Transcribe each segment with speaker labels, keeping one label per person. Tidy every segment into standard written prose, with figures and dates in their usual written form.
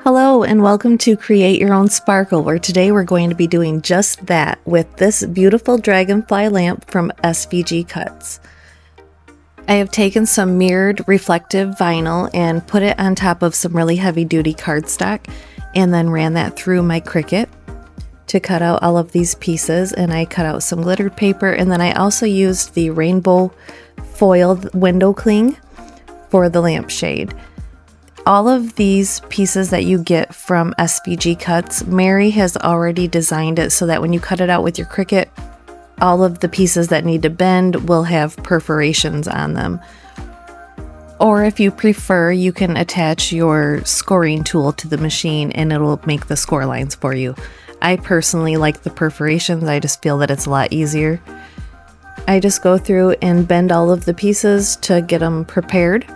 Speaker 1: Hello and welcome to Create Your Own Sparkle, where today we're going to be doing just that with this beautiful dragonfly lamp from SVGcuts. I have taken some mirrored reflective vinyl and put it on top of some really heavy duty cardstock and then ran that through my Cricut to cut out all of these pieces, and I cut out some glittered paper, and then I also used the rainbow foil window cling for the lampshade. All of these pieces that you get from SVGcuts, Mary has already designed it so that when you cut it out with your Cricut, all of the pieces that need to bend will have perforations on them. Or if you prefer, you can attach your scoring tool to the machine and it'll make the score lines for you. I personally like the perforations. I just feel that it's a lot easier. I just go through and bend all of the pieces to get them prepared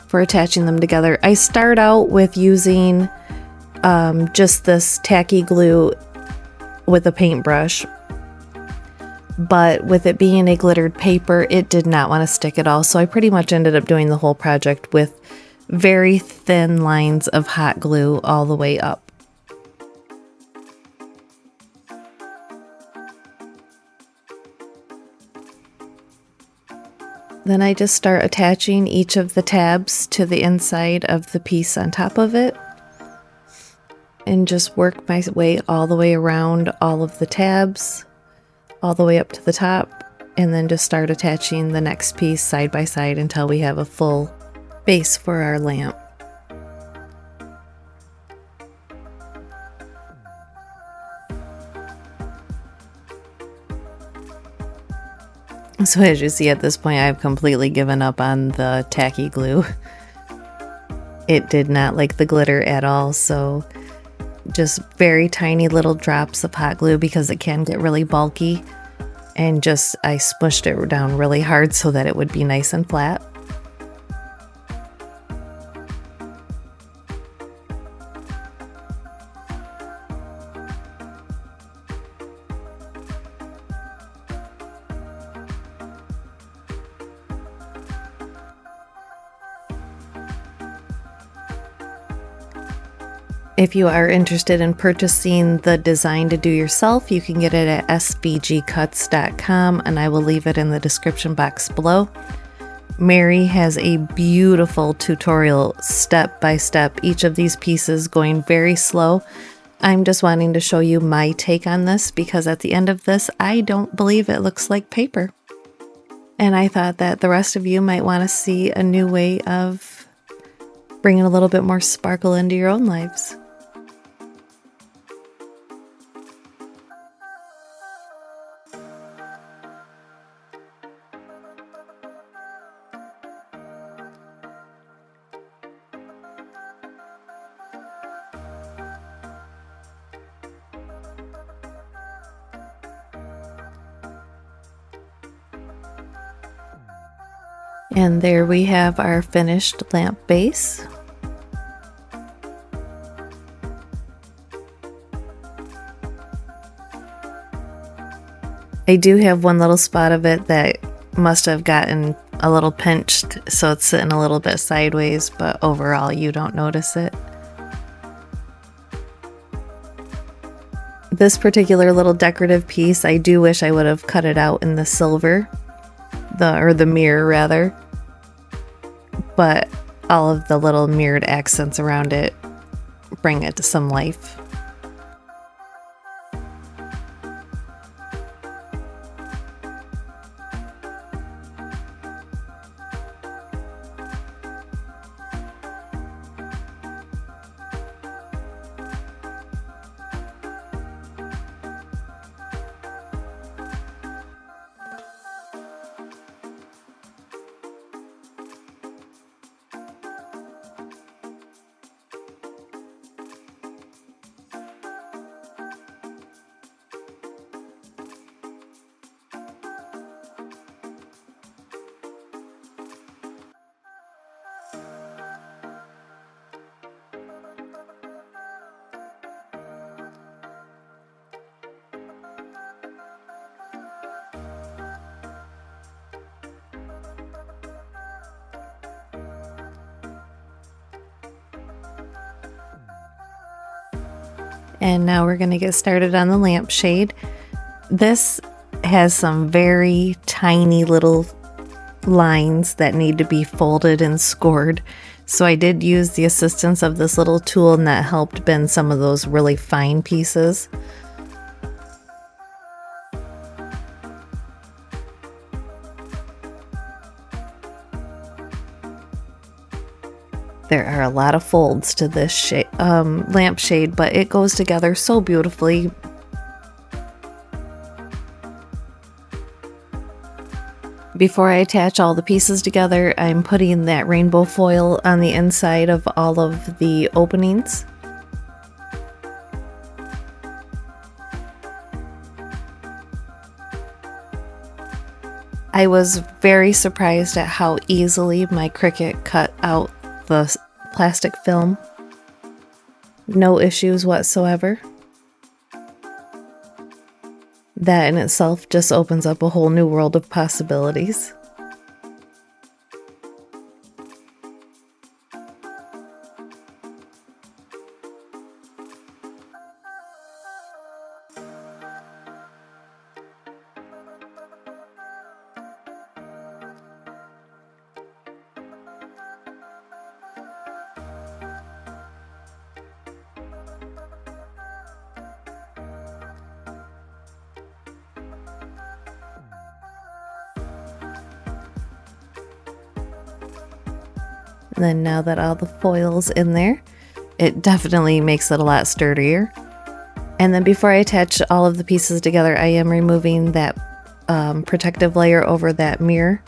Speaker 1: for attaching them together. I start out with using just this tacky glue with a paintbrush, but with it being a glittered paper, it did not want to stick at all, so I pretty much ended up doing the whole project with very thin lines of hot glue all the way up. Then I just start attaching each of the tabs to the inside of the piece on top of it and just work my way all the way around all of the tabs, all the way up to the top, and then just start attaching the next piece side by side until we have a full base for our lamp. So as you see at this point, I've completely given up on the tacky glue. It did not like the glitter at all, so just very tiny little drops of hot glue because it can get really bulky, and just I smushed it down really hard so that it would be nice and flat. If you are interested in purchasing the design to do yourself, you can get it at SVGcuts.com, and I will leave it in the description box below. Mary has a beautiful tutorial step by step, each of these pieces going very slow. I'm just wanting to show you my take on this because at the end of this, I don't believe it looks like paper. And I thought that the rest of you might want to see a new way of bringing a little bit more sparkle into your own lives. And there we have our finished lamp base. I do have one little spot of it that must have gotten a little pinched, so it's sitting a little bit sideways, but overall you don't notice it. This particular little decorative piece, I do wish I would have cut it out in the silver, the mirror rather, but all of the little mirrored accents around it bring it to some life. And now we're going to get started on the lampshade. This has some very tiny little lines that need to be folded and scored. So I did use the assistance of this little tool, and that helped bend some of those really fine pieces. There are a lot of folds to this lampshade, but it goes together so beautifully. Before I attach all the pieces together, I'm putting that rainbow foil on the inside of all of the openings. I was very surprised at how easily my Cricut cut out the plastic film. No issues whatsoever. That in itself just opens up a whole new world of possibilities. And then now that all the foil's in there, it definitely makes it a lot sturdier. And then before I attach all of the pieces together, I am removing that protective layer over that mirror,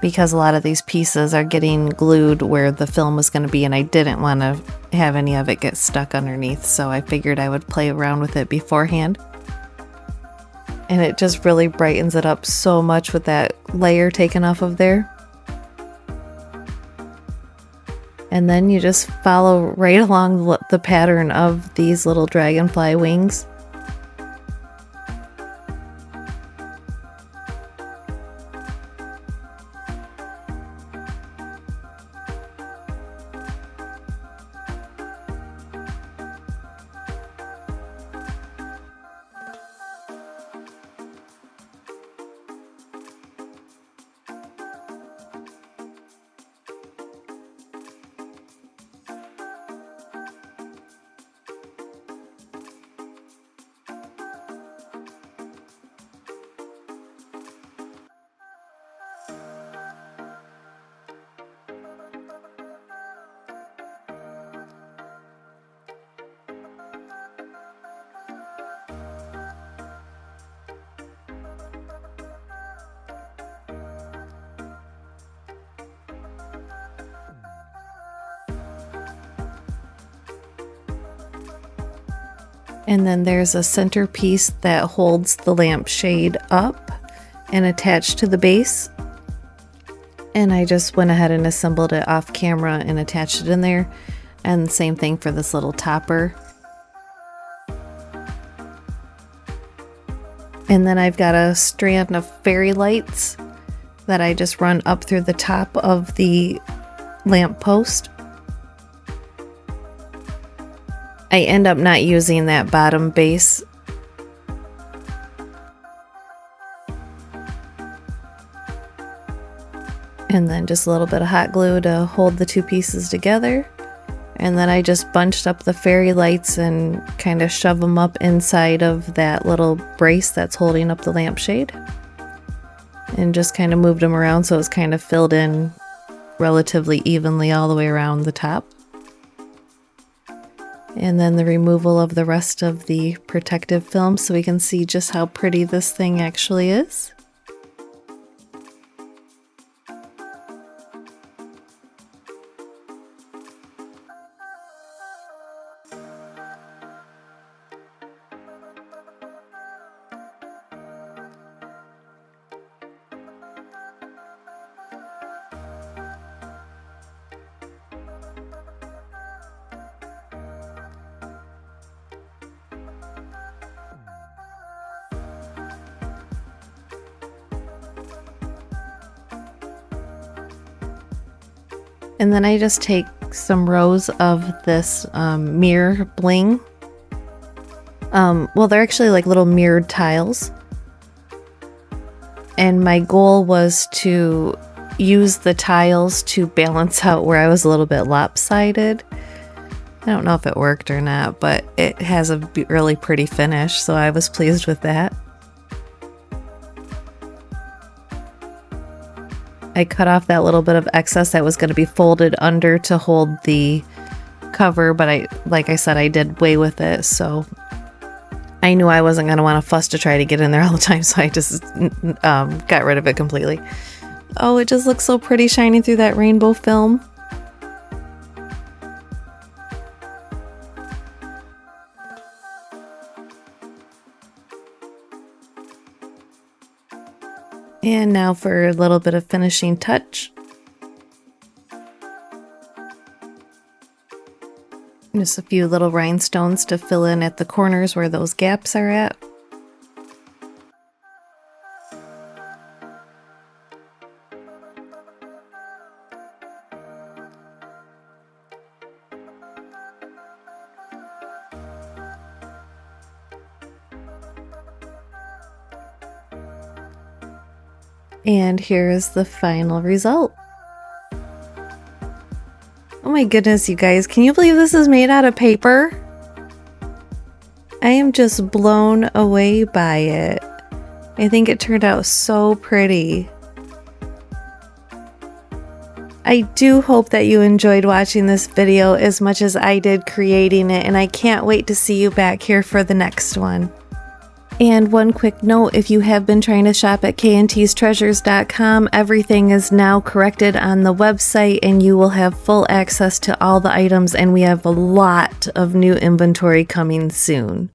Speaker 1: because a lot of these pieces are getting glued where the film was going to be, and I didn't want to have any of it get stuck underneath, so I figured I would play around with it beforehand. And it just really brightens it up so much with that layer taken off of there. And then you just follow right along the pattern of these little dragonfly wings. And then there's a center piece that holds the lampshade up and attached to the base. And I just went ahead and assembled it off camera and attached it in there. And same thing for this little topper. And then I've got a strand of fairy lights that I just run up through the top of the lamp post. I end up not using that bottom base. And then just a little bit of hot glue to hold the two pieces together. And then I just bunched up the fairy lights and kind of shove them up inside of that little brace that's holding up the lampshade. And just kind of moved them around so it's kind of filled in relatively evenly all the way around the top. And then the removal of the rest of the protective film so we can see just how pretty this thing actually is. And then I just take some rows of this mirror bling Well, they're actually like little mirrored tiles. And my goal was to use the tiles to balance out where I was a little bit lopsided. I don't know if it worked or not, but it has a really pretty finish, so I was pleased with that. I cut off that little bit of excess that was going to be folded under to hold the cover, but like I said, I did way with it, so I knew I wasn't going to want to fuss to try to get in there all the time, so I just got rid of it completely. Oh, it just looks so pretty shining through that rainbow film. And now for a little bit of finishing touch. Just a few little rhinestones to fill in at the corners where those gaps are at. And here's the final result. Oh my goodness, you guys, can you believe this is made out of paper? I am just blown away by it. I think it turned out so pretty. I do hope that you enjoyed watching this video as much as I did creating it, and I can't wait to see you back here for the next one. And one quick note, if you have been trying to shop at KNTsTreasures.com, everything is now corrected on the website and you will have full access to all the items, and we have a lot of new inventory coming soon.